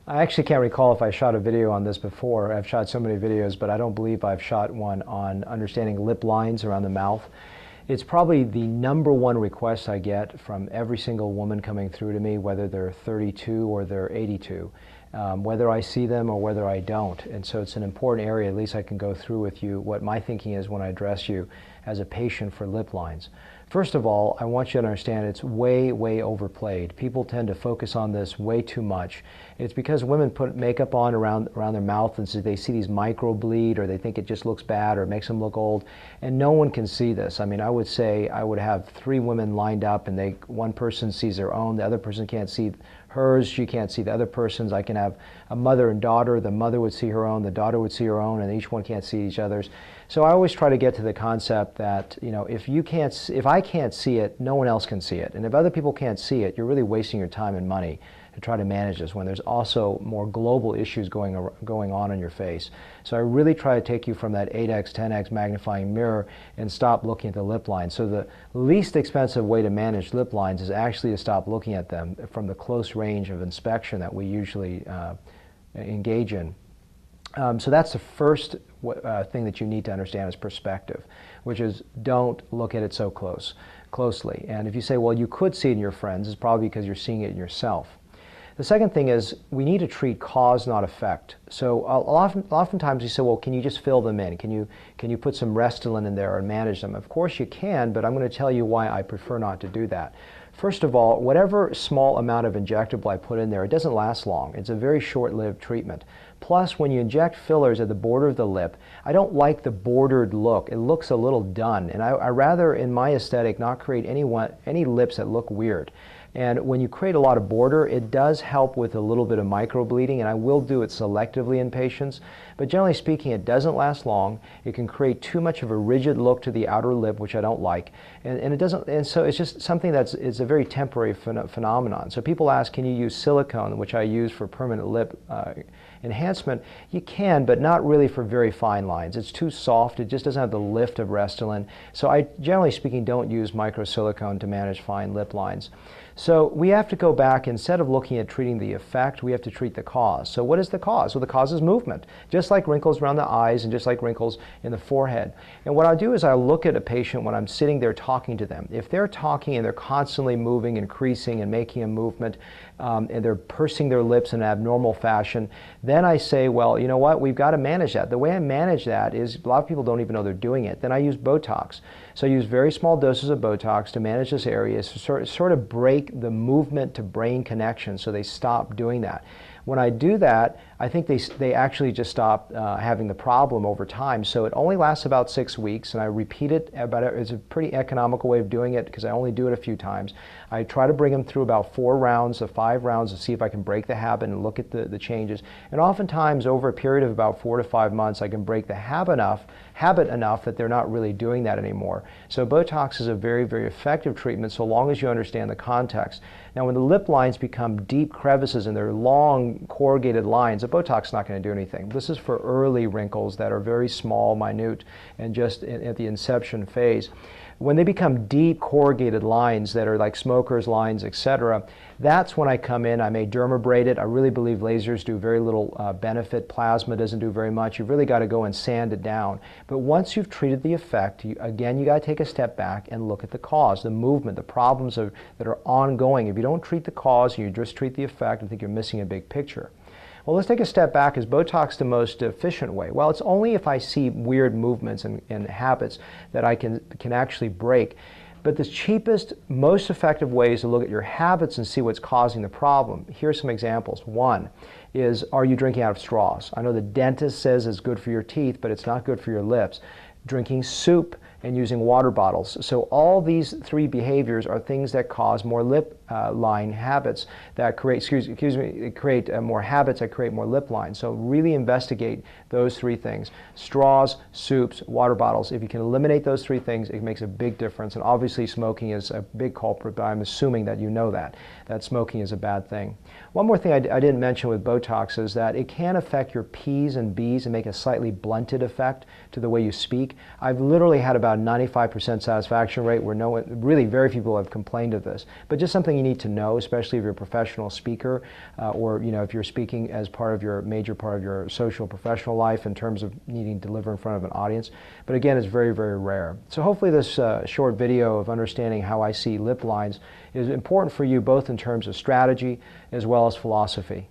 I actually can't recall if I shot a video on this before. I've shot so many videos, but I don't believe I've shot one on understanding lip lines around the mouth. It's probably the #1 request I get from every single woman coming through to me, whether they're 32 or they're 82, whether I see them or whether I don't. And so it's an important area. At least I can go through with you what my thinking is when I address you as a patient for lip lines. First of all, I want you to understand it's way, way overplayed. People tend to focus on this way too much. It's because women put makeup on around their mouth and so they see these microbleed, or they think it just looks bad or it makes them look old, and no one can see this. I mean, I would say I would have 3 women lined up and one person sees their own, the other person can't see hers, she can't see the other person's. I can have a mother and daughter, the mother would see her own, the daughter would see her own, and each one can't see each other's. So I always try to get to the concept that, you know, if I can't see it, no one else can see it. And if other people can't see it, you're really wasting your time and money to try to manage this when there's also more global issues going on in your face. So I really try to take you from that 8x, 10x magnifying mirror and stop looking at the lip lines. So the least expensive way to manage lip lines is actually to stop looking at them from the close range of inspection that we usually engage in. So that's the first thing that you need to understand is perspective, which is don't look at it so closely. And if you say, well, you could see it in your friends, it's probably because you're seeing it in yourself. The second thing is we need to treat cause, not effect. So oftentimes you say, well, can you just fill them in? Can you put some Restylane in there and manage them? Of course you can, but I'm going to tell you why I prefer not to do that. First of all, whatever small amount of injectable I put in there, it doesn't last long. It's a very short-lived treatment. Plus, when you inject fillers at the border of the lip, I don't like the bordered look. It looks a little done, and I rather, in my aesthetic, not create any lips that look weird. And when you create a lot of border, it does help with a little bit of microbleeding, and I will do it selectively in patients. But generally speaking, it doesn't last long. It can create too much of a rigid look to the outer lip, which I don't like. And so it's just something it's a very temporary phenomenon. So people ask, can you use silicone, which I use for permanent lip enhancement? You can, but not really for very fine lines. It's too soft. It just doesn't have the lift of Restylane. So I, generally speaking, don't use microsilicone to manage fine lip lines. So we have to go back, instead of looking at treating the effect, we have to treat the cause. So what is the cause? Well, the cause is movement, just like wrinkles around the eyes and just like wrinkles in the forehead. And what I'll do is I'll look at a patient when I'm sitting there talking to them. If they're talking and they're constantly moving and creasing and making a movement, and they're pursing their lips in an abnormal fashion, then I say, well, you know what, we've got to manage that. The way I manage that is, a lot of people don't even know they're doing it. Then I use Botox. So I use very small doses of Botox to manage this area, to sort of break the movement to brain connection so they stop doing that. When I do that, I think they actually just stop having the problem over time. So it only lasts about 6 weeks, and I repeat it it's a pretty economical way of doing it because I only do it a few times. I try to bring them through about 4 rounds to 5 rounds to see if I can break the habit and look at the changes. And oftentimes, over a period of about 4 to 5 months, I can break the habit enough that they're not really doing that anymore. So Botox is a very, very effective treatment so long as you understand the context. Now, when the lip lines become deep crevices and they're long corrugated lines, the Botox is not going to do anything. This is for early wrinkles that are very small, minute, and just at the inception phase. When they become deep corrugated lines that are like smokers' lines, etc., that's when I come in. I may dermabrate it. I really believe lasers do very little benefit. Plasma doesn't do very much. You've really got to go and sand it down. But once you've treated the effect, again, you got to take a step back and look at the cause, the movement, the problems that are ongoing. If you don't treat the cause and you just treat the effect, I think you're missing a big picture. Well, let's take a step back. Is Botox the most efficient way? Well, it's only if I see weird movements and habits that I can actually break. But the cheapest, most effective way is to look at your habits and see what's causing the problem. Here's some examples. One is, are you drinking out of straws? I know the dentist says it's good for your teeth, but it's not good for your lips. Drinking soup and using water bottles. So all these 3 behaviors are things that cause more lip line habits that create, more habits that create more lip lines. So really investigate those 3 things: straws, soups, water bottles. If you can eliminate those 3 things, it makes a big difference. And obviously smoking is a big culprit, but I'm assuming that you know that smoking is a bad thing. One more thing I didn't mention with Botox is that it can affect your P's and B's and make a slightly blunted effect to the way you speak. I've literally had about around 95% satisfaction rate, where really very few people have complained of this. But just something you need to know, especially if you're a professional speaker, or if you're speaking as major part of your social professional life in terms of needing to deliver in front of an audience. But again, it's very, very rare. So hopefully this short video of understanding how I see lip lines is important for you, both in terms of strategy as well as philosophy.